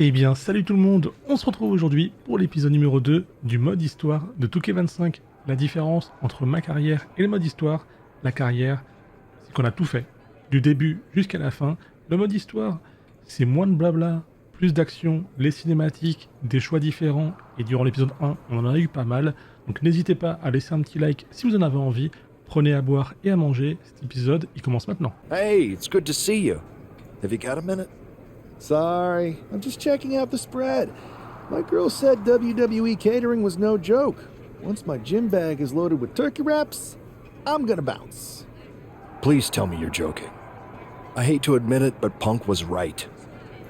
Eh bien, salut tout le monde, on se retrouve aujourd'hui pour l'épisode numéro 2 du mode histoire de 2K25. La différence entre ma carrière et le mode histoire, la carrière, c'est qu'on a tout fait, du début jusqu'à la fin. Le mode histoire, c'est moins de blabla, plus d'action, les cinématiques, des choix différents, et durant l'épisode 1, on en a eu pas mal. Donc n'hésitez pas à laisser un petit like si vous en avez envie, prenez à boire et à manger, cet épisode, il commence maintenant. Hey, it's good to see you. Have you got a minute? Sorry, I'm just checking out the spread. My girl said WWE catering was no joke. Once my gym bag is loaded with turkey wraps, I'm gonna bounce. Please tell me you're joking. I hate to admit it, but Punk was right.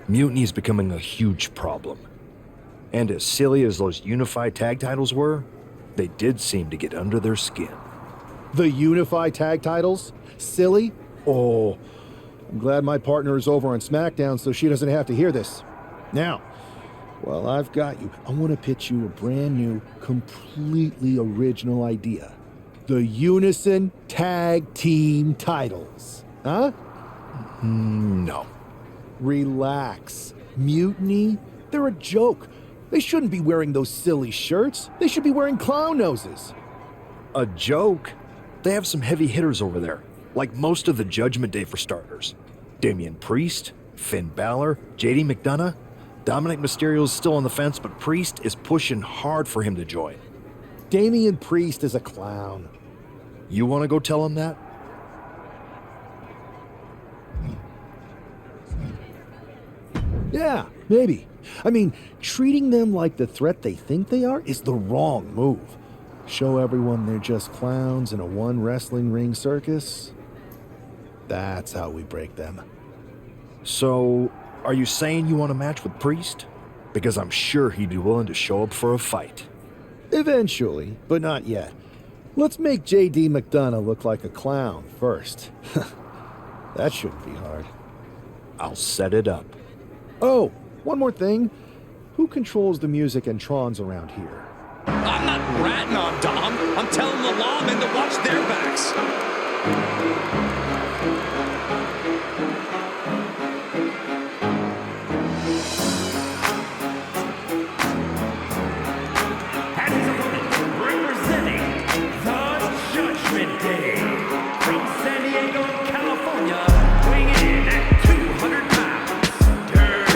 Mutiny is becoming a huge problem. And as silly as those unified tag titles were, they did seem to get under their skin. The unified tag titles? Silly? Oh, I'm glad my partner is over on SmackDown so she doesn't have to hear this. Now, while I've got you, I want to pitch you a brand new, completely original idea. The Unison Tag Team titles. Huh? No. Relax. Mutiny? They're a joke. They shouldn't be wearing those silly shirts. They should be wearing clown noses. A joke? They have some heavy hitters over there, like most of the Judgment Day for starters. Damian Priest, Finn Balor, JD McDonough. Dominic Mysterio's still on the fence, but Priest is pushing hard for him to join. Damian Priest is a clown. You want to go tell him that? Yeah, maybe. I mean, treating them like the threat they think they are is the wrong move. Show everyone they're just clowns in a one wrestling ring circus. That's how we break them. So, are you saying you want a match with Priest? Because I'm sure he'd be willing to show up for a fight. Eventually, but not yet. Let's make JD McDonough look like a clown first. That shouldn't be hard. I'll set it up. Oh, one more thing. Who controls the music and trons around here? I'm not ratting on Dom. I'm telling the lawmen to watch their backs. And his opponent, representing the Judgment Day, from San Diego, California, weighing in at 200 pounds, Dirty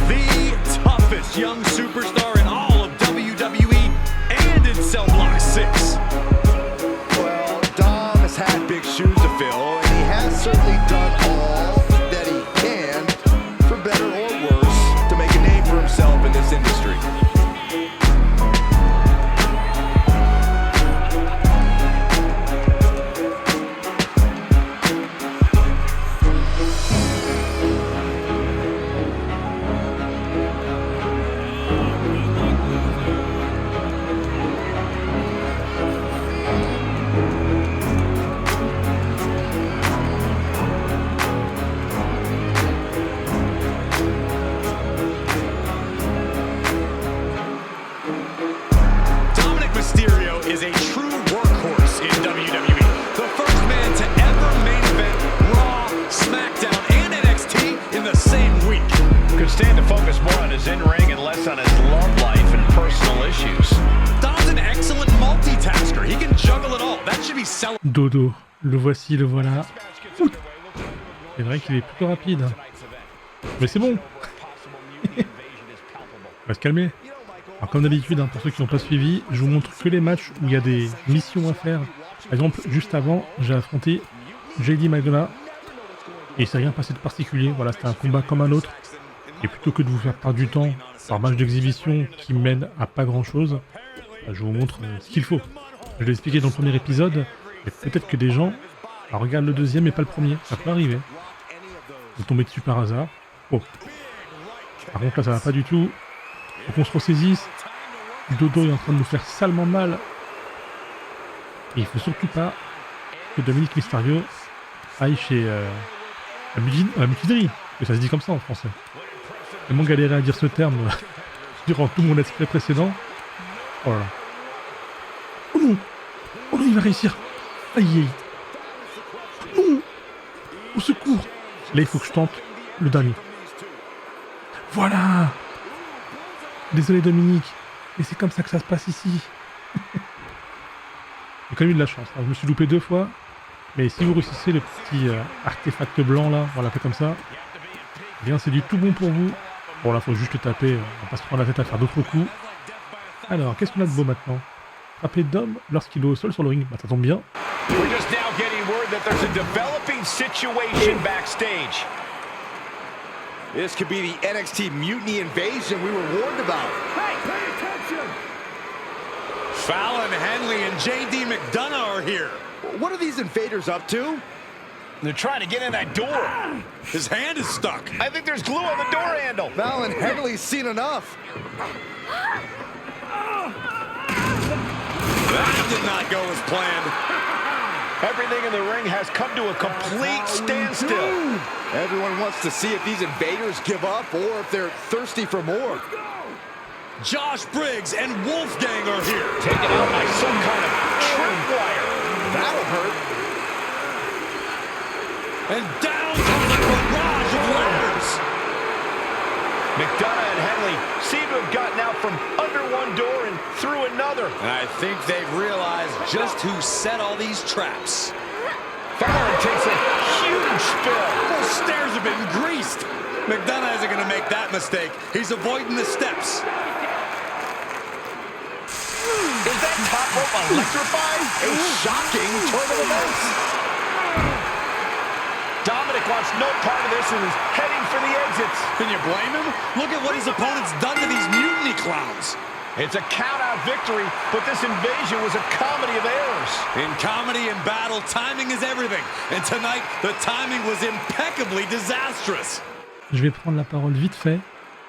The toughest young superstar in all of WWE and in Cell Block 6. Well, Dom has had big shoes to fill, and he has certainly done all that he can, for better or worse, to make a name for himself in this industry. Dominic Mysterio is a true workhorse in WWE. The first man to ever main event Raw, SmackDown, and NXT in the same week. Could stand to focus more on his in-ring and less on his love life and personal issues. Dom's an excellent multitasker. He can juggle it all. That should be celebrated. Dodo, le voici, le voilà. Ouh. C'est vrai qu'il est plutôt rapide. Mais c'est bon. On va se calmer. Alors comme d'habitude, hein, pour ceux qui n'ont pas suivi, je vous montre que les matchs où il y a des missions à faire. Par exemple, juste avant, j'ai affronté JD McDonough et il s'est rien passé de particulier. Voilà, c'était un combat comme un autre. Et plutôt que de vous faire perdre du temps par match d'exhibition qui mène à pas grand chose, je vous montre ce qu'il faut. Je l'ai expliqué dans le premier épisode, mais peut-être que des gens regardent le deuxième et pas le premier. Ça peut arriver. Vous tombez dessus par hasard. Oh. Par contre là ça va pas du tout. Faut qu'on se ressaisisse. Dodo est en train de nous faire salement mal. Et il faut surtout pas que Dominique Mysterio aille chez la mutinerie. Que ça se dit comme ça en français. Tellement galéré à dire ce terme. durant tout mon let's play précédent. Oh là là. Oh non! Oh non, il va réussir! Aïe aïe! Non! Au secours! Là, il faut que je tente le dernier. Voilà! Désolé Dominique, mais c'est comme ça que ça se passe ici. J'ai quand même eu de la chance. Je me suis loupé 2 fois, mais si vous réussissez le petit artefact blanc là, on l'appelle comme ça, eh bien c'est du tout bon pour vous. Bon là, faut juste le taper, on va pas se prendre la tête à faire d'autres coups. Alors, qu'est-ce qu'on a de beau maintenant? Frapper Dom lorsqu'il est au sol sur le ring. Bah ça tombe bien. We're just now getting word that there's a developing situation backstage. This could be the NXT mutiny invasion we were warned about. Hey, pay attention! Fallon, Henley, and J.D. McDonough are here. What are these invaders up to? They're trying to get in that door. His hand is stuck. I think there's glue on the door handle. Val and Henley's seen enough. That did not go as planned. Everything in the ring has come to a complete standstill. Everyone wants to see if these invaders give up or if they're thirsty for more. Josh Briggs and Wolfgang are here. Taken out by some kind of tripwire. That'll hurt. And down comes a barrage of ladders. McDonough and Henley seem to have gotten out from under one door and through another. I think they've realized just who set all these traps. Fallon takes a huge spill. Those stairs have been greased. McDonough isn't going to make that mistake. He's avoiding the steps. Is that top rope electrified? A shocking turn of events. Dominic wants no part of this and is heading for the exits. Can you blame him? Look at what his opponent's done to these mutiny clowns. It's a count-out victory, but this invasion was a comedy of errors. In comedy and battle, timing is everything. And tonight, the timing was impeccably disastrous. Je vais prendre la parole vite fait.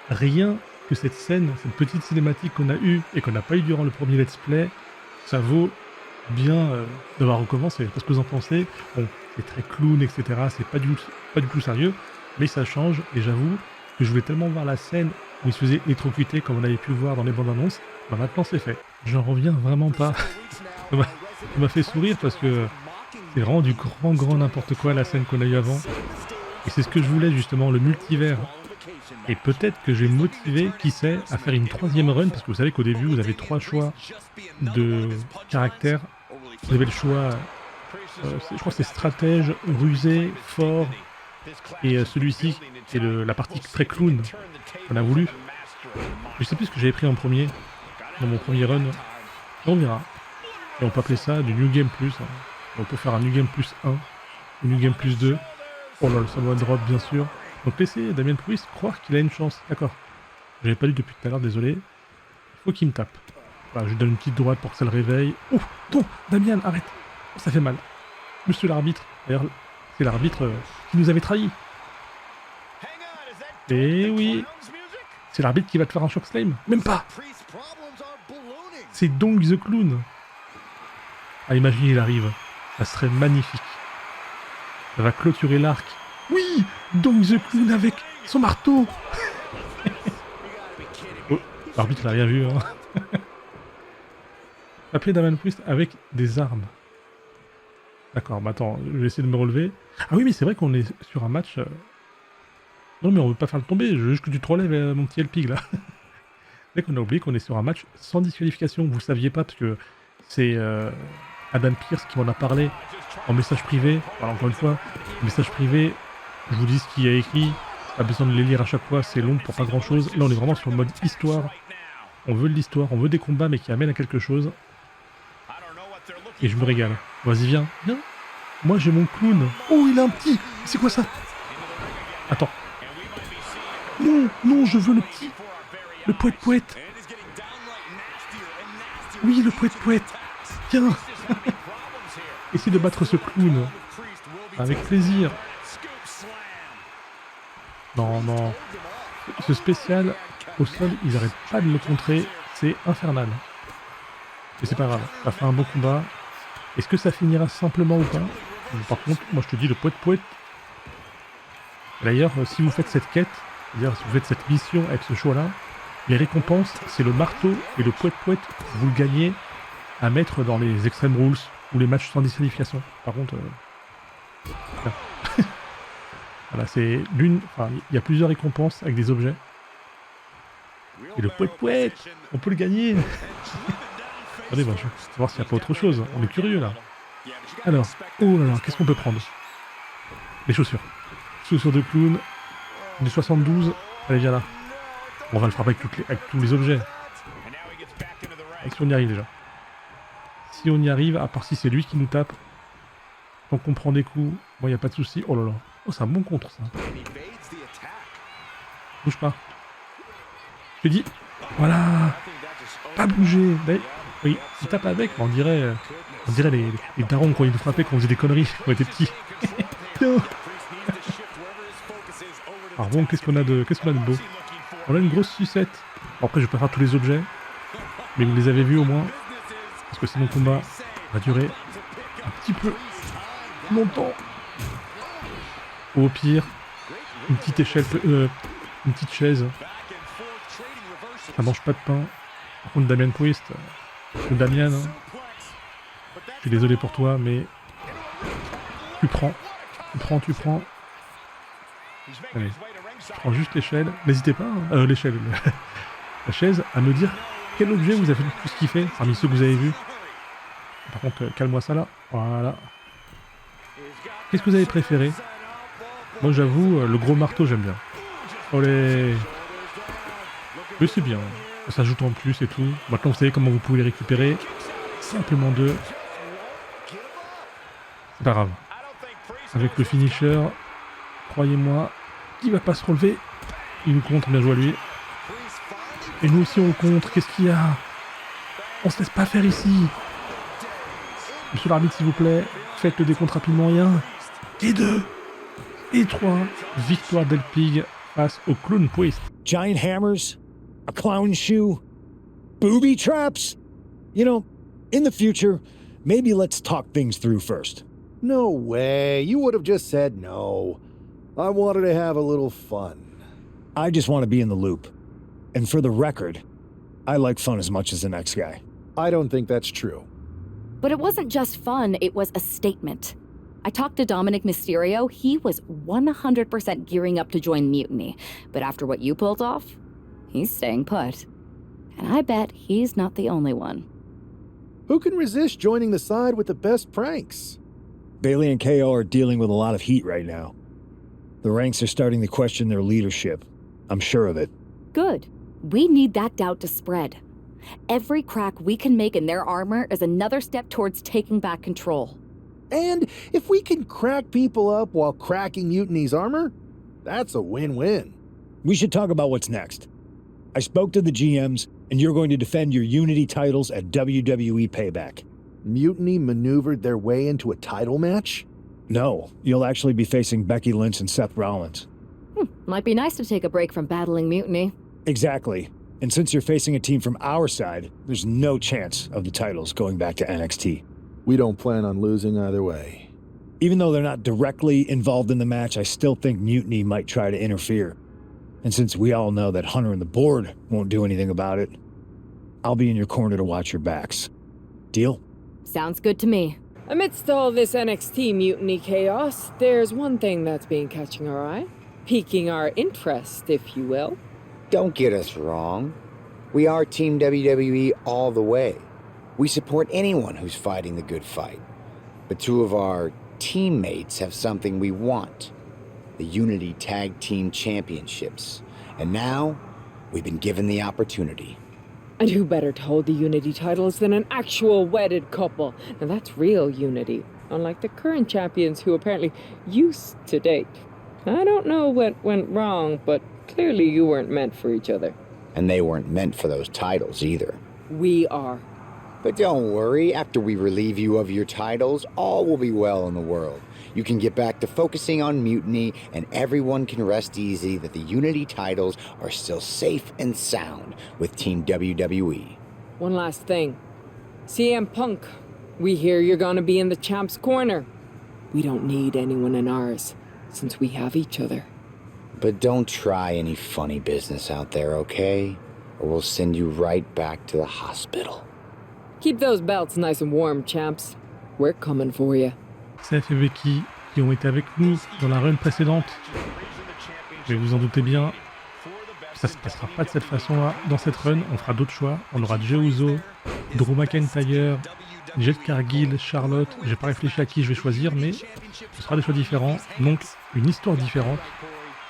Rien que cette scène, cette petite cinématique qu'on a eue et qu'on n'a pas eu durant le premier let's play, ça vaut bien d'avoir recommencé. Parce que vous en pensez, bon, c'est très clown, etc. C'est pas du tout sérieux, mais ça change. Et j'avoue que je voulais tellement voir la scène où il se faisait électrocuter comme on avait pu le voir dans les bandes annonces. Bah maintenant c'est fait. J'en reviens vraiment pas. Ça m'a fait sourire parce que c'est vraiment du grand n'importe quoi la scène qu'on a eu avant. Et c'est ce que je voulais justement, le multivers. Et peut-être que j'ai motivé, qui sait, à faire une 3e run, parce que vous savez qu'au début vous avez 3 choix de caractères. Vous avez le choix, je crois que c'est stratège, rusé, fort, et celui-ci, c'est la partie très clown qu'on a voulu. Je sais plus ce que j'avais pris en premier, dans mon premier run. On verra. Et on peut appeler ça du New Game Plus. Hein. On peut faire un New Game Plus 1, un New Game Plus 2. Oh là, le Samoan Drop, bien sûr. Donc laissez Damien Priest croire qu'il a une chance. D'accord. J'avais pas lu depuis tout à l'heure, désolé. Il faut qu'il me tape. Voilà, je lui donne une petite droite pour que ça le réveille. Oh, non, Damien, arrête. Oh, ça fait mal. Monsieur l'arbitre. D'ailleurs, c'est l'arbitre qui nous avait trahis. Eh oui. C'est l'arbitre qui va te faire un shock slam. Même pas. C'est Dong the Clown. Ah, imaginez, il arrive. Ça serait magnifique. Ça va clôturer l'arc. Oui, Dong the Clown avec son marteau. Oh, l'arbitre n'a rien vu. Hein. Appeler Damien Priest avec des armes. D'accord, bah attends, je vais essayer de me relever. Ah oui, mais c'est vrai qu'on est sur un match... Non, mais on veut pas faire le tomber, je veux juste que tu te relèves, mon petit Elpig, là. C'est vrai qu'on a oublié qu'on est sur un match sans disqualification. Vous saviez pas, parce que c'est Adam Pearce qui m'en a parlé en message privé. Voilà, encore une fois, message privé, je vous dis ce qu'il y a écrit. Pas besoin de les lire à chaque fois, c'est long pour pas grand chose. Là, on est vraiment sur le mode histoire. On veut de l'histoire, on veut des combats, mais qui amènent à quelque chose. Et je me régale. Vas-y, viens, viens. Moi, j'ai mon clown. Oh, il a un petit. C'est quoi ça? Attends. Non, non, je veux le petit. Le poète-poète. Oui, le poète-poète. Tiens. Essaye de battre ce clown. Avec plaisir. Non, non. Ce spécial, au sol, ils n'arrêtent pas de le contrer. C'est infernal. Mais c'est pas grave. Ça fait un bon combat. Est-ce que ça finira simplement ou pas? Par contre, moi je te dis le poète-poète. D'ailleurs, si vous faites cette quête, c'est-à-dire si vous faites cette mission avec ce choix-là, Les récompenses, c'est le marteau et le poète-poète. Vous le gagnez à mettre dans les Extreme Rules ou les matchs sans disqualification. Par contre, voilà, c'est l'une. Enfin, il y a plusieurs récompenses avec des objets. Et le poète-poète, on peut le gagner. Attendez, bah, je vais voir s'il n'y a pas autre chose. On est curieux là. Alors, oh là là, qu'est-ce qu'on peut prendre? Les chaussures. Chaussures de clown. Du 72. Allez, viens là. On va le frapper avec tous les objets. Et si on y arrive déjà. Si on y arrive, à part si c'est lui qui nous tape. Tant qu'on prend des coups, bon, il n'y a pas de souci. Oh là là. Oh, c'est un bon contre ça. Bouge pas. Je te dis. Voilà. Pas bouger. Oui, il tape avec. On dirait les darons quand ils nous frappaient quand on faisait des conneries quand on était petits. Alors bon, qu'est-ce qu'on a de beau? On a une grosse sucette. Bon, après, je vais pas faire tous les objets. Mais vous les avez vus au moins. Parce que sinon, le combat va durer un petit peu longtemps. Ou au pire, une petite échelle, une petite chaise. Ça mange pas de pain. Par contre, Damien Priest, ou Damien, hein. Je suis désolé pour toi, mais tu prends. Allez, je prends juste l'échelle. N'hésitez pas, hein. L'échelle, la chaise, à me dire quel objet vous avez le plus kiffé parmi ceux que vous avez vus. Par contre, calme-moi ça là. Voilà. Qu'est-ce que vous avez préféré? Moi, j'avoue, le gros marteau, j'aime bien. Olé. Mais c'est bien. Ça s'ajoute en plus et tout. Maintenant, vous savez comment vous pouvez les récupérer. Simplement 2. C'est pas grave. Avec le finisher, croyez-moi, il va pas se relever. Il nous contre, bien joué à lui. Et nous aussi, on le contre. Qu'est-ce qu'il y a? On se laisse pas faire ici. Monsieur l'arbitre, s'il vous plaît, faites le décompte rapidement. Et 1, et 2, et 3. Victoire d'Elpig face au Clown Priest. Giant hammers? A clown shoe? Booby traps? You know, in the future, maybe let's talk things through first. No way. You would have just said no. I wanted to have a little fun. I just want to be in the loop. And for the record, I like fun as much as the next guy. I don't think that's true. But it wasn't just fun, it was a statement. I talked to Dominic Mysterio, he was 100% gearing up to join Mutiny. But after what you pulled off, he's staying put. And I bet he's not the only one. Who can resist joining the side with the best pranks? Bailey and KO are dealing with a lot of heat right now. The ranks are starting to question their leadership. I'm sure of it. Good. We need that doubt to spread. Every crack we can make in their armor is another step towards taking back control. And if we can crack people up while cracking Mutiny's armor, that's a win-win. We should talk about what's next. I spoke to the GMs, and you're going to defend your Unity titles at WWE Payback. Mutiny maneuvered their way into a title match? No, you'll actually be facing Becky Lynch and Seth Rollins. Might be nice to take a break from battling Mutiny. Exactly. And since you're facing a team from our side, there's no chance of the titles going back to NXT. We don't plan on losing either way. Even though they're not directly involved in the match, I still think Mutiny might try to interfere. And since we all know that Hunter and the board won't do anything about it, I'll be in your corner to watch your backs. Deal? Sounds good to me. Amidst all this NXT mutiny chaos, there's one thing that's been catching our eye. Piquing our interest, if you will. Don't get us wrong. We are Team WWE all the way. We support anyone who's fighting the good fight. But two of our teammates have something we want. The Unity Tag Team Championships. And now, we've been given the opportunity. And who better to hold the Unity titles than an actual wedded couple? Now that's real unity, unlike the current champions who apparently used to date. I don't know what went wrong, but clearly you weren't meant for each other. And they weren't meant for those titles either. We are. But don't worry, after we relieve you of your titles, all will be well in the world. You can get back to focusing on Mutiny, and everyone can rest easy that the Unity titles are still safe and sound with Team WWE. One last thing. CM Punk, we hear you're gonna be in the champ's corner. We don't need anyone in ours, since we have each other. But don't try any funny business out there, okay? or we'll send you right back to the hospital. Keep those belts nice and warm, champs. We're coming for you. Seth et Becky qui ont été avec nous dans la run précédente. Mais vous en doutez bien, ça se passera pas de cette façon-là. Dans cette run, on fera d'autres choix. On aura Jey Uso, Drew McIntyre, Jade Cargill, Charlotte. J'ai pas réfléchi à qui je vais choisir, mais ce sera des choix différents. Donc, une histoire différente.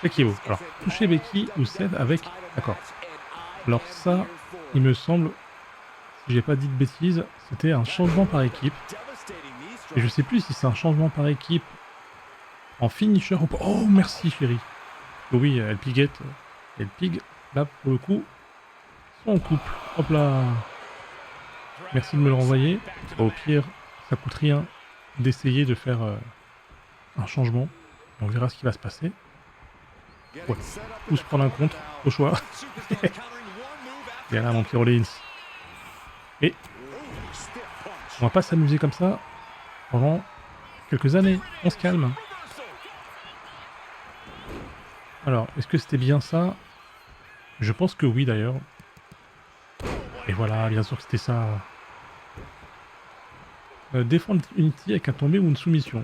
C'est qui est beau. Alors, toucher Becky ou Seth avec... D'accord. Alors ça, il me semble, si j'ai pas dit de bêtises, c'était un changement par équipe. Et je sais plus si c'est un changement par équipe en finisher ou pas. Oh, merci chérie. Oui, elle piguette. Elle pigue. Là, pour le coup, sont en couple. Hop là. Merci de me le renvoyer. Au pire, ça coûte rien d'essayer de faire un changement. On verra ce qui va se passer. Ouais. Ou se prendre un contre, au choix. Et là, mon petit Rollins. Et on va pas s'amuser comme ça pendant quelques années. On se calme. Alors, est-ce que c'était bien ça? Je pense que oui d'ailleurs. Et voilà, bien sûr que c'était ça. Défendre Unity avec un tombé ou une soumission.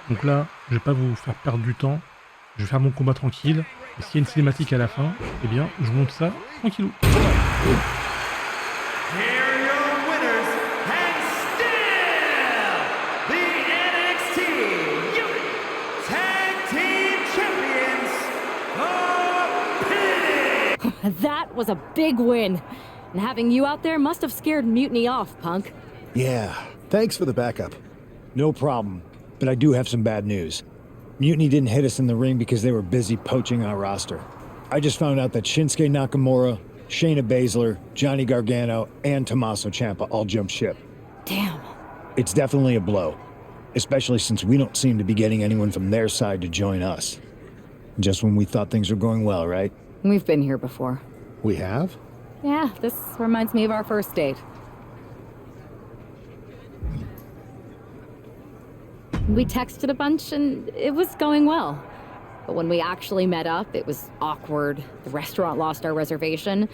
Donc là, je vais pas vous faire perdre du temps. Je vais faire mon combat tranquille. Et s'il y a une cinématique à la fin, eh bien, je vous montre ça tranquillou. Here are your winners, and still the NXT Unique Tag Team Champions, the Pinnacle. That was a big win. And having you out there must have scared Mutiny off, Punk. Yeah, thanks for the backup. No problem, but I do have some bad news. Mutiny didn't hit us in the ring because they were busy poaching our roster. I just found out that Shinsuke Nakamura, Shayna Baszler, Johnny Gargano, and Tommaso Ciampa all jumped ship. Damn. It's definitely a blow, especially since we don't seem to be getting anyone from their side to join us. Just when we thought things were going well, right? We've been here before. We have? Yeah, this reminds me of our first date. We texted a bunch and it was going well. But when we actually met up, it was awkward. The restaurant lost our reservation.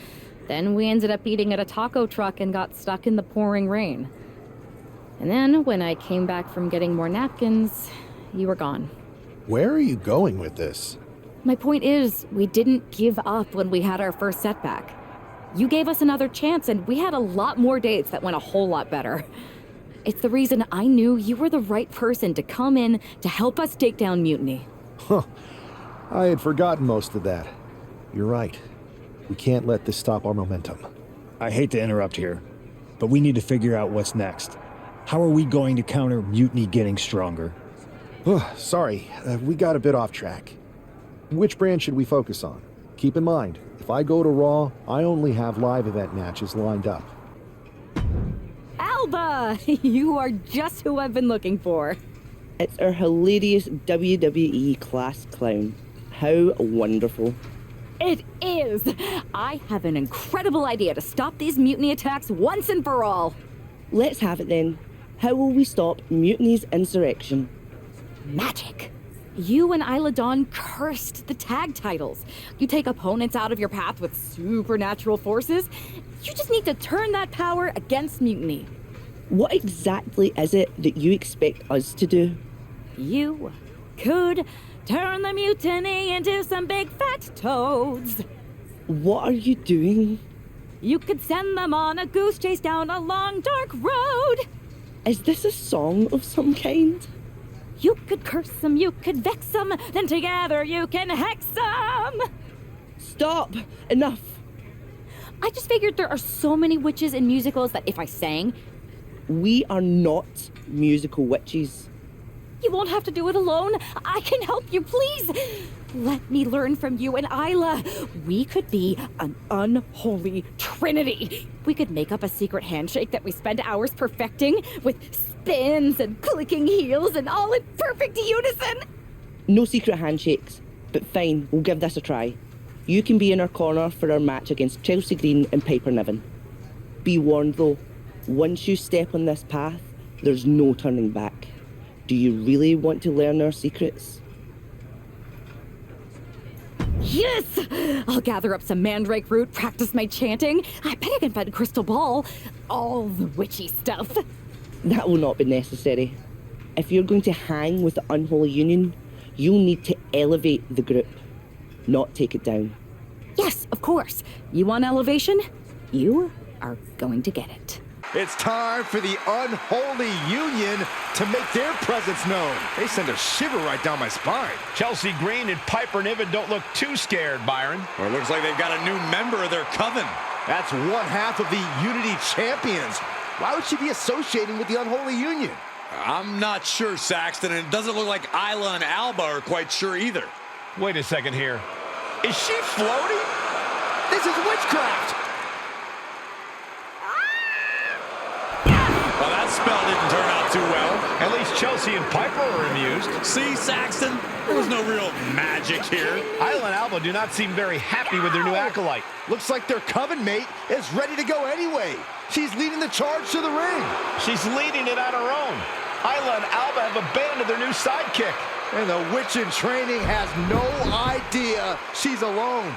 Then we ended up eating at a taco truck and got stuck in the pouring rain. And then when I came back from getting more napkins, you were gone. Where are you going with this? My point is, we didn't give up when we had our first setback. You gave us another chance and we had a lot more dates that went a whole lot better. It's the reason I knew you were the right person to come in to help us take down Mutiny. Huh. I had forgotten most of that. You're right. We can't let this stop our momentum. I hate to interrupt here, but we need to figure out what's next. How are we going to counter Mutiny getting stronger? Sorry, we got a bit off track. Which brand should we focus on? Keep in mind, if I go to Raw, I only have live event matches lined up. Alba! You are just who I've been looking for. It's our hilarious WWE class clown. How wonderful. It is! I have an incredible idea to stop these mutiny attacks once and for all. Let's have it then. How will we stop Mutiny's insurrection? Magic. You and Isla Dawn cursed the tag titles. You take opponents out of your path with supernatural forces. You just need to turn that power against Mutiny. What exactly is it that you expect us to do? You could turn the Mutiny into some big fat toads. What are you doing? You could send them on a goose chase down a long, dark road. Is this a song of some kind? You could curse them, you could vex them, then together you can hex them! Stop! Enough! I just figured there are so many witches in musicals that if I sang... We are not musical witches. You won't have to do it alone. I can help you, please! Let me learn from you and Isla. We could be an unholy trinity. We could make up a secret handshake that we spend hours perfecting with spins and clicking heels and all in perfect unison. No secret handshakes, but fine, we'll give this a try. You can be in our corner for our match against Chelsea Green and Piper Niven. Be warned though, once you step on this path, there's no turning back. Do you really want to learn our secrets? Yes! I'll gather up some mandrake root, practice my chanting. I bet I can find a crystal ball. All the witchy stuff. That will not be necessary. If you're going to hang with the unholy union, you'll need to elevate the group, not take it down. Yes, of course. You want elevation? You are going to get it. It's time for the unholy union to make their presence known. They send a shiver right down my spine. Chelsea Green and Piper Niven don't look too scared, Byron. Or it looks like they've got a new member of their coven. That's one half of the Unity champions. Why would she be associating with the unholy union? I'm not sure, Saxton, and it doesn't look like Isla and Alba are quite sure either. Wait a second here. Is she floating? This is witchcraft. Well, that spell didn't turn out too well. At least Chelsea and Piper are amused. See, Saxton, there was no real magic here. Isla and Alba do not seem very happy with their new acolyte. Looks like their coven mate is ready to go anyway. She's leading the charge to the ring. She's leading it on her own. Isla and Alba have abandoned their new sidekick. And the witch in training has no idea she's alone.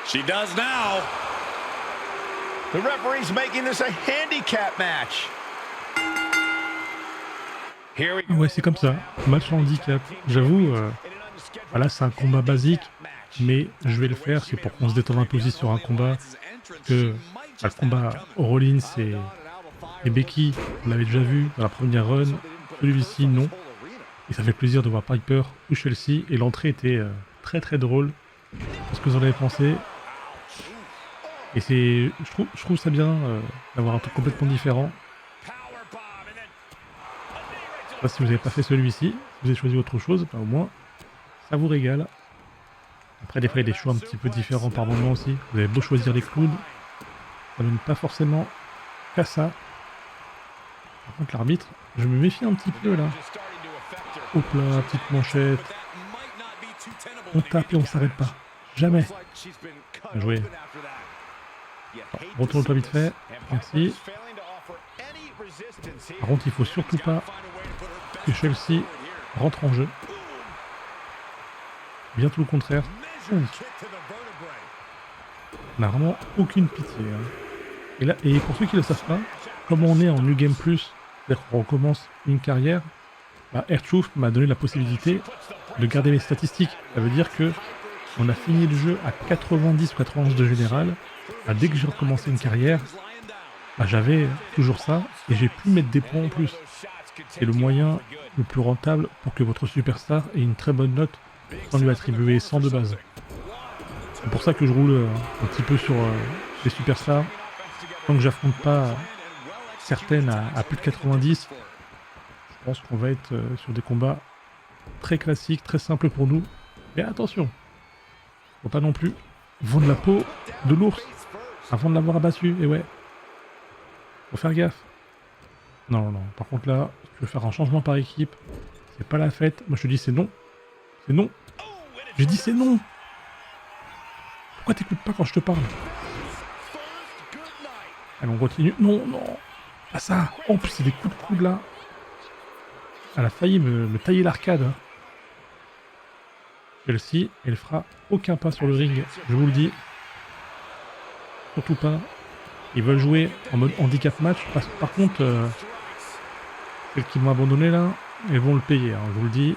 She does now. The referee's making this a handicap match. Here we go. Ouais, c'est comme ça. Match handicap. J'avoue, voilà, c'est un combat basique, mais je vais le faire. C'est pour qu'on se détende un peu aussi sur un combat. Que le combat Rollins et Becky, on l'avait déjà vu dans la première run. Celui-ci, non. Et ça fait plaisir de voir Piper ou Chelsea. Et l'entrée était très très drôle. Qu'est-ce que vous en avez pensé? Et c'est, je trouve ça bien d'avoir un truc complètement différent. Je sais pas si vous n'avez pas fait celui-ci, si vous avez choisi autre chose, bah au moins ça vous régale. Après des fois il y a des choix un petit peu différents par moment aussi. Vous avez beau choisir les clowns, ça donne pas forcément qu'à ça. Par contre l'arbitre, je me méfie un petit peu là. Hop là, petite manchette. On tape et on s'arrête pas. Jamais. Bien joué. Retourne-toi vite fait. Merci. Par contre il faut surtout pas que Chelsea rentre en jeu. Bien tout le contraire. On n'a vraiment aucune pitié. Hein. Et là, et pour ceux qui ne le savent pas, comme on est en New Game Plus, c'est-à-dire qu'on recommence une carrière, bah, retrouve m'a donné la possibilité de garder mes statistiques. Ça veut dire que on a fini le jeu à 90 ou 91 de général. Bah, dès que j'ai recommencé une carrière, bah, j'avais toujours ça et j'ai pu mettre des points en plus. C'est le moyen le plus rentable pour que votre superstar ait une très bonne note sans lui attribuer 100 de base. C'est pour ça que je roule un petit peu sur les superstars. Tant que j'affronte pas certaines à plus de 90, je pense qu'on va être sur des combats très classiques, très simples pour nous. Mais attention, faut pas non plus vendre la peau de l'ours avant de l'avoir abattu. Et ouais, faut faire gaffe. Non, non, par contre là, si tu veux faire un changement par équipe, c'est pas la fête. Moi je te dis c'est non. C'est non. J'ai dit c'est non. Pourquoi t'écoutes pas quand je te parle? Allez, on continue. Non, non. Pas ça. En plus, c'est des coups de coude là. Elle a failli me tailler l'arcade. Hein. Chelsea, elle fera aucun pas sur le ring. Je vous le dis. Surtout pas. Ils veulent jouer en mode handicap match. Par contre, celles qui m'ont abandonné là, elles vont le payer. Hein, je vous le dis.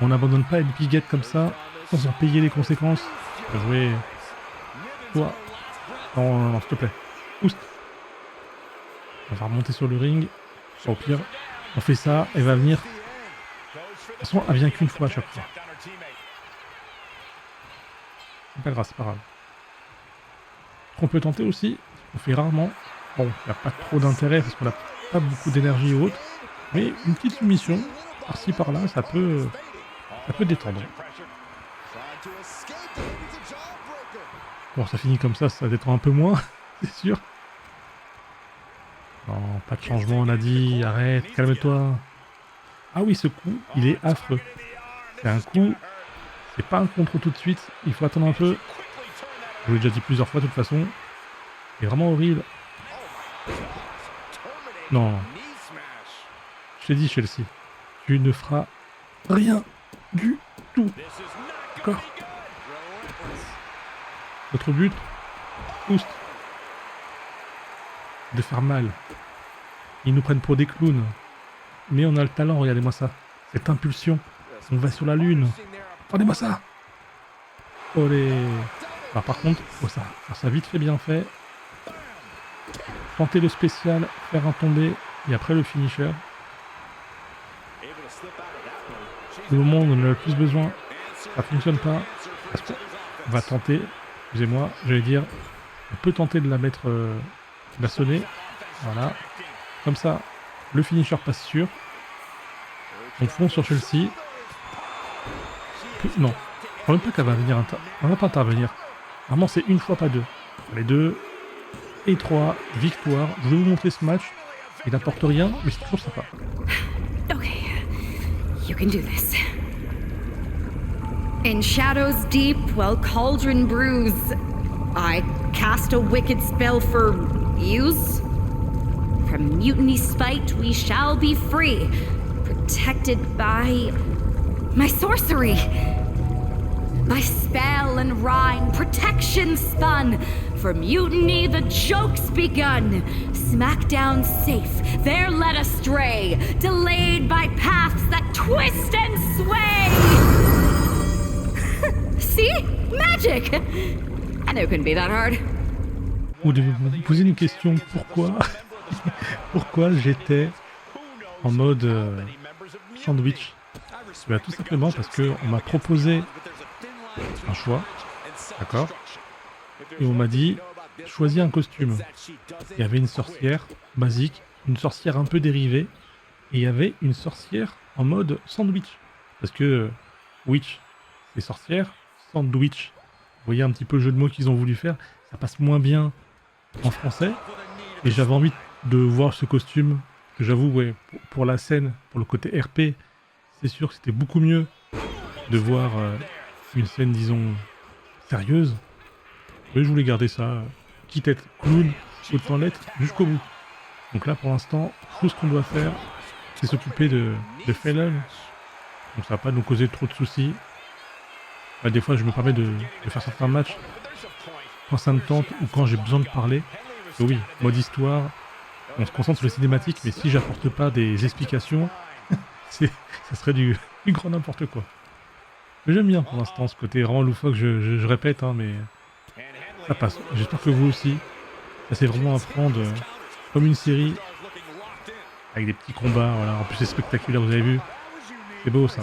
On n'abandonne pas une piguette comme ça sans en payer les conséquences. Je vais jouer. Toi. Non, non, non, s'il te plaît. Oust. On va remonter sur le ring. Au pire, on fait ça. Elle va venir. De toute façon, elle vient qu'une fois à chaque fois. C'est pas grave, c'est pas grave. Ce qu'on peut tenter aussi, on fait rarement. Bon, il n'y a pas trop d'intérêt parce qu'on n'a pas beaucoup d'énergie ou autre. Mais une petite soumission, par-ci par-là, ça peut détendre. Bon, ça finit comme ça détend un peu moins, c'est sûr. Non, pas de changement, on a dit, arrête, calme-toi. Ah oui, ce coup, il est affreux. C'est un coup, c'est pas un contre tout de suite, il faut attendre un peu. Je vous l'ai déjà dit plusieurs fois de toute façon. C'est vraiment horrible. Non. Je t'ai dit, Chelsea, tu ne feras rien du tout. Encore. Notre but, Oust. De faire mal. Ils nous prennent pour des clowns. Mais on a le talent, regardez-moi ça. Cette impulsion. On va sur la lune. Regardez-moi ça. Olé. Alors par contre, faut ça. Faire ça vite fait, bien fait. Tenter le spécial, faire un tombé, et après le finisher. Le moment où on en a le plus besoin, ça fonctionne pas. On va tenter, excusez-moi, j'allais dire, on peut tenter de la mettre, de la sonner. Voilà. Comme ça, le finisher passe sûr. On fonce sur Chelsea. Non, je crois même pas qu'elle va venir. On va pas intervenir. Vraiment, c'est une fois, pas deux. Les 2 et 3, victoire. Je vais vous montrer ce match. Il n'apporte rien, mais c'est toujours sympa. Okay, you can do this. In shadows deep, while cauldron brews, I cast a wicked spell for use. From mutiny's spite, we shall be free, protected by my sorcery. By spell and rhyme, protection spun. For mutiny, the joke's begun. Smackdown safe, there led astray. Delayed by paths that twist and sway. See? Magic! I knew it couldn't be that hard. Vous devez vous poser une question, pourquoi pourquoi j'étais en mode sandwich? Bah, tout simplement parce qu'on m'a proposé un choix, d'accord? Et on m'a dit, choisis un costume. Il y avait une sorcière basique, une sorcière un peu dérivée, et il y avait une sorcière en mode sandwich. Parce que witch, c'est sorcière, sandwich. Vous voyez un petit peu le jeu de mots qu'ils ont voulu faire, ça passe moins bien en français. Et j'avais envie de voir ce costume, que j'avoue, ouais, pour la scène, pour le côté RP, c'est sûr que c'était beaucoup mieux de voir une scène, disons, sérieuse. Mais je voulais garder ça, quitte à être clown, autant l'être jusqu'au bout. Donc là, pour l'instant, tout ce qu'on doit faire, c'est s'occuper de Phelan. Donc ça va pas nous causer trop de soucis. Bah, des fois, je me permets de faire certains matchs quand ça me tente ou quand j'ai besoin de parler. Et oui, mode histoire, on se concentre sur les cinématiques, mais si j'apporte pas des explications, ça serait du grand n'importe quoi. Mais j'aime bien pour l'instant ce côté vraiment loufoque, je répète, hein, mais ça passe. J'espère que vous aussi. Ça c'est vraiment à prendre comme une série, avec des petits combats, voilà. En plus c'est spectaculaire, vous avez vu. C'est beau ça.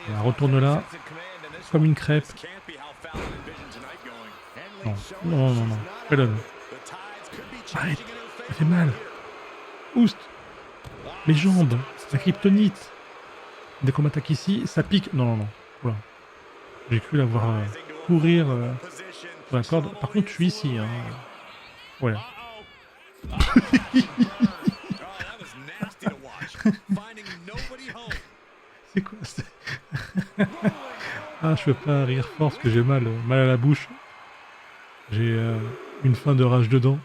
Voilà, retourne là, comme une crêpe. Non, non, non, non. Pardon. Arrête, ça fait mal. Oust. Mes jambes, la kryptonite. Dès qu'on m'attaque ici, ça pique. Non, non, non. Voilà. J'ai cru la voir courir sur la corde. Par contre, je suis ici. Hein. Voilà. C'est quoi ça? Ah, je peux pas rire fort parce que j'ai mal à la bouche. J'ai une fin de rage dedans.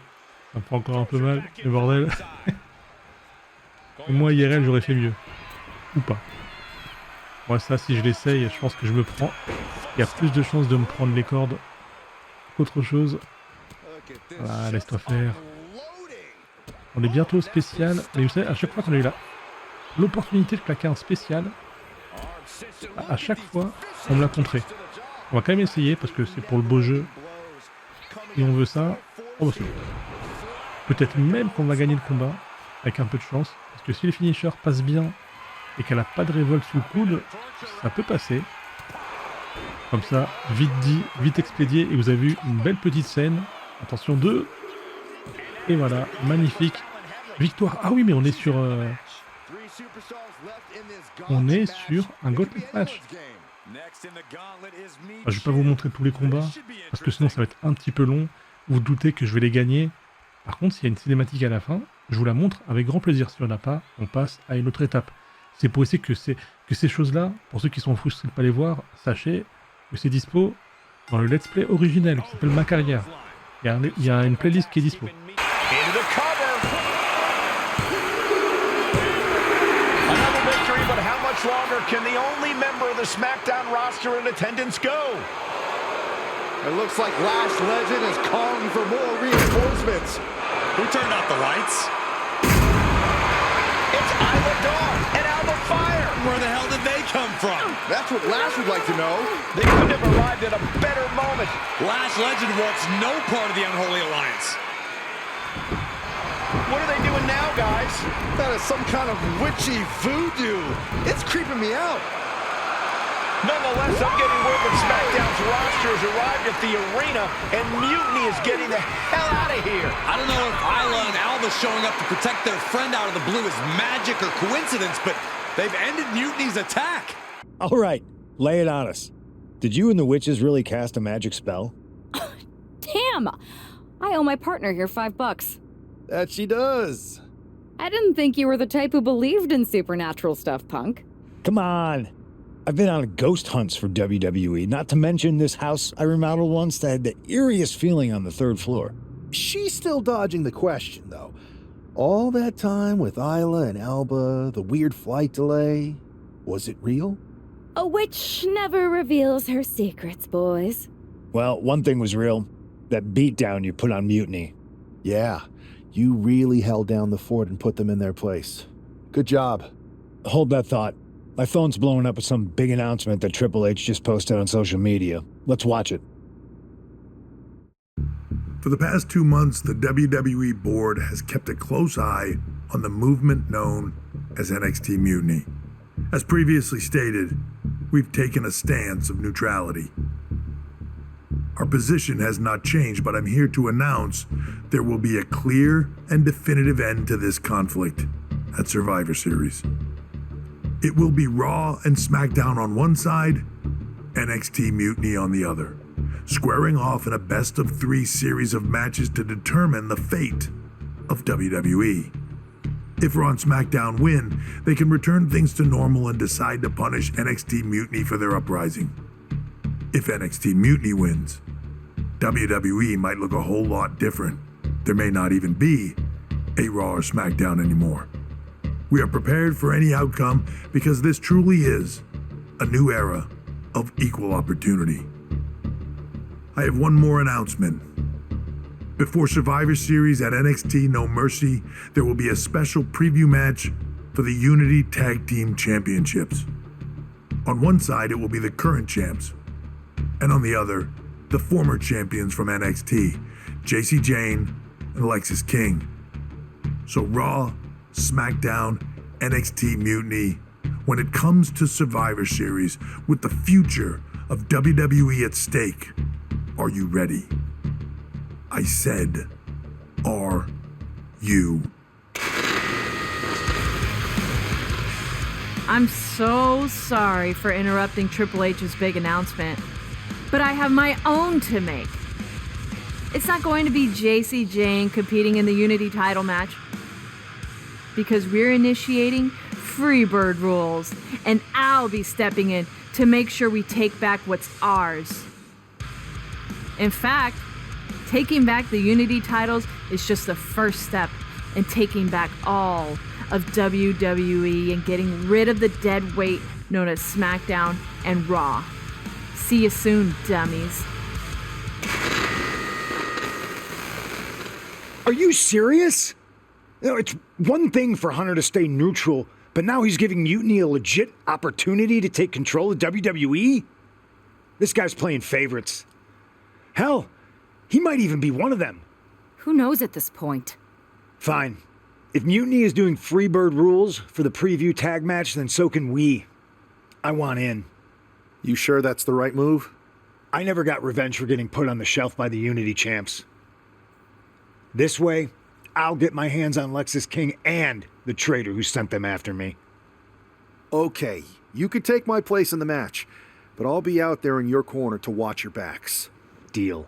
Ça me prend encore un peu mal, le bordel. Et moi, IRL, j'aurais fait mieux. Ou pas. Moi, ça, si je l'essaye, je pense que je me prends. Il y a plus de chances de me prendre les cordes qu'autre chose. Voilà, laisse-toi faire. On est bientôt au spécial. Mais vous savez, à chaque fois qu'on a eu l'opportunité de claquer un spécial, à chaque fois, on me l'a contré. On va quand même essayer parce que c'est pour le beau jeu. Et on veut ça. Oh, bah, peut-être même qu'on va gagner le combat avec un peu de chance. Parce que si les finishers passent bien et qu'elle n'a pas de révolte sous le coude, ça peut passer. Comme ça, vite dit, vite expédié. Et vous avez vu une belle petite scène. Attention, 2. Et voilà, magnifique. Victoire. Ah oui, mais on est sur... on est sur un gauntlet match. Je vais pas vous montrer tous les combats, parce que sinon ça va être un petit peu long. Vous doutez que je vais les gagner. Par contre, s'il y a une cinématique à la fin, je vous la montre avec grand plaisir. Si on n'a pas, on passe à une autre étape. C'est pour essayer que ces choses-là, pour ceux qui sont frustrés de ne pas les voir, sachez que c'est dispo dans le let's play originel qui s'appelle Ma Carrière. Il y a une playlist qui est dispo. Can the only member of the SmackDown roster in attendance go? It looks like Last Legend is calling for more reinforcements. Who turned out the lights? It's Isla Dawn and Alba Fire. Where the hell did they come from? That's what Lash would like to know. They couldn't have arrived at a better moment. Last Legend wants no part of the Unholy Alliance. What are they doing now, guys? That is some kind of witchy voodoo. It's creeping me out. Nonetheless, I'm getting word that SmackDown's roster has arrived at the arena, and Mutiny is getting the hell out of here. I don't know if Isla and Alba showing up to protect their friend out of the blue is magic or coincidence, but they've ended Mutiny's attack. All right, lay it on us. Did you and the witches really cast a magic spell? Damn! I owe my partner here $5. That she does. I didn't think you were the type who believed in supernatural stuff, punk. Come on. I've been on ghost hunts for WWE, not to mention this house I remodeled once that had the eeriest feeling on the 3rd floor. She's still dodging the question, though. All that time with Isla and Alba, the weird flight delay, was it real? A witch never reveals her secrets, boys. Well, one thing was real. That beatdown you put on Mutiny. Yeah, you really held down the fort and put them in their place. Good job. Hold that thought. My phone's blowing up with some big announcement that Triple H just posted on social media. Let's watch it. For the past 2 months, the WWE board has kept a close eye on the movement known as NXT Mutiny. As previously stated, we've taken a stance of neutrality. Our position has not changed, but I'm here to announce there will be a clear and definitive end to this conflict at Survivor Series. It will be Raw and SmackDown on one side, NXT Mutiny on the other, squaring off in a best-of-3 series of matches to determine the fate of WWE. If Raw and SmackDown win, they can return things to normal and decide to punish NXT Mutiny for their uprising. If NXT Mutiny wins, WWE might look a whole lot different. There may not even be a Raw or SmackDown anymore. We are prepared for any outcome because this truly is a new era of equal opportunity. I have one more announcement. Before Survivor Series at NXT No Mercy, there will be a special preview match for the Unity Tag Team Championships. On one side, it will be the current champs, and on the other, the former champions from NXT, JC Jane and Alexis King. So Raw, SmackDown, NXT Mutiny, when it comes to Survivor Series with the future of WWE at stake, are you ready? I said, are you? I'm so sorry for interrupting Triple H's big announcement, but I have my own to make. It's not going to be JC Jane competing in the Unity title match, because we're initiating Freebird rules, and I'll be stepping in to make sure we take back what's ours. In fact, taking back the Unity titles is just the first step in taking back all of WWE and getting rid of the dead weight known as SmackDown and Raw. See you soon, dummies. Are you serious? You know, it's one thing for Hunter to stay neutral, but now he's giving Mutiny a legit opportunity to take control of WWE? This guy's playing favorites. Hell, he might even be one of them. Who knows at this point? Fine. If Mutiny is doing Freebird rules for the preview tag match, then so can we. I want in. You sure that's the right move? I never got revenge for getting put on the shelf by the Unity champs. This way, I'll get my hands on Lexis King and the traitor who sent them after me. Okay, you could take my place in the match, but I'll be out there in your corner to watch your backs. Deal.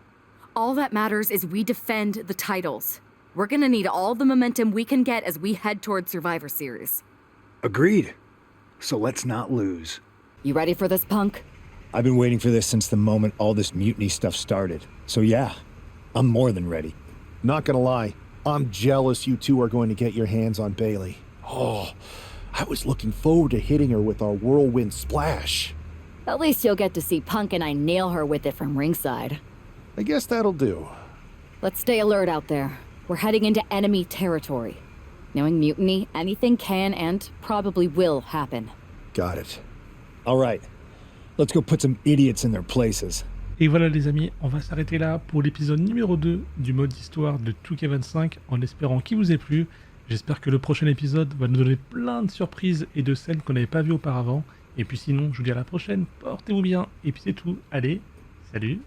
All that matters is we defend the titles. We're gonna need all the momentum we can get as we head toward Survivor Series. Agreed. So let's not lose. You ready for this, punk? I've been waiting for this since the moment all this Mutiny stuff started. So yeah, I'm more than ready. Not gonna lie, I'm jealous you two are going to get your hands on Bailey. Oh, I was looking forward to hitting her with our whirlwind splash. At least you'll get to see Punk and I nail her with it from ringside. I guess that'll do. Let's stay alert out there. We're heading into enemy territory. Knowing Mutiny, anything can and probably will happen. Got it. All right. Let's go put some idiots in their places. Et voilà les amis, on va s'arrêter là pour l'épisode numéro 2 du mode histoire de 2K25 en espérant qu'il vous ait plu. J'espère que le prochain épisode va nous donner plein de surprises et de scènes qu'on n'avait pas vues auparavant. Et puis sinon, je vous dis à la prochaine, portez-vous bien. Et puis c'est tout, allez, salut!